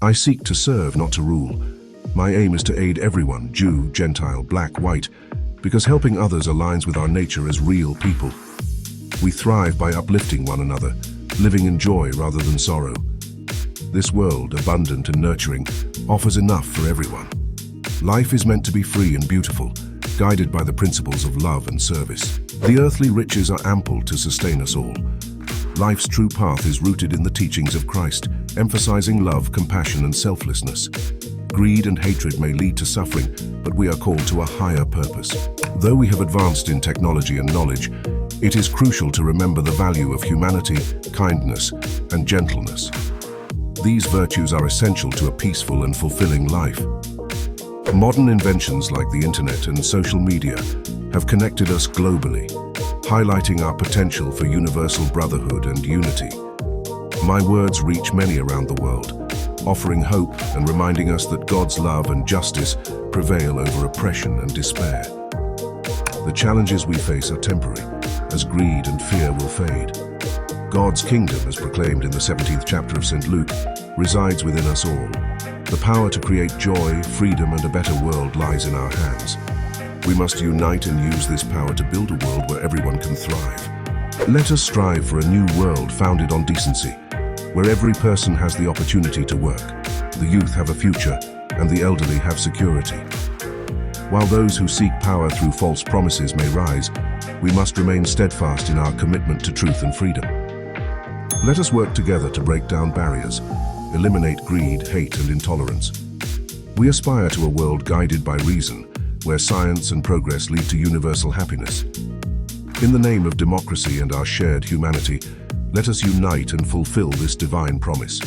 I seek to serve, not to rule. My aim is to aid everyone, Jew, Gentile, black, white, because helping others aligns with our nature as real people. We thrive by uplifting one another, living in joy rather than sorrow. This world, abundant and nurturing, offers enough for everyone. Life is meant to be free and beautiful, guided by the principles of love and service. The earthly riches are ample to sustain us all. Life's true path is rooted in the teachings of Christ, emphasizing love, compassion, and selflessness. Greed and hatred may lead to suffering, but we are called to a higher purpose. Though we have advanced in technology and knowledge, it is crucial to remember the value of humanity, kindness, and gentleness. These virtues are essential to a peaceful and fulfilling life. Modern inventions like the internet and social media have connected us globally, highlighting our potential for universal brotherhood and unity. My words reach many around the world, offering hope and reminding us that God's love and justice prevail over oppression and despair. The challenges we face are temporary, as greed and fear will fade. God's kingdom, as proclaimed in the 17th chapter of St. Luke, resides within us all. The power to create joy, freedom, and a better world lies in our hands. We must unite and use this power to build a world where everyone can thrive. Let us strive for a new world founded on decency, where every person has the opportunity to work, the youth have a future, and the elderly have security. While those who seek power through false promises may rise, we must remain steadfast in our commitment to truth and freedom. Let us work together to break down barriers, eliminate greed, hate, and intolerance. We aspire to a world guided by reason, where science and progress lead to universal happiness. In the name of democracy and our shared humanity, let us unite and fulfill this divine promise.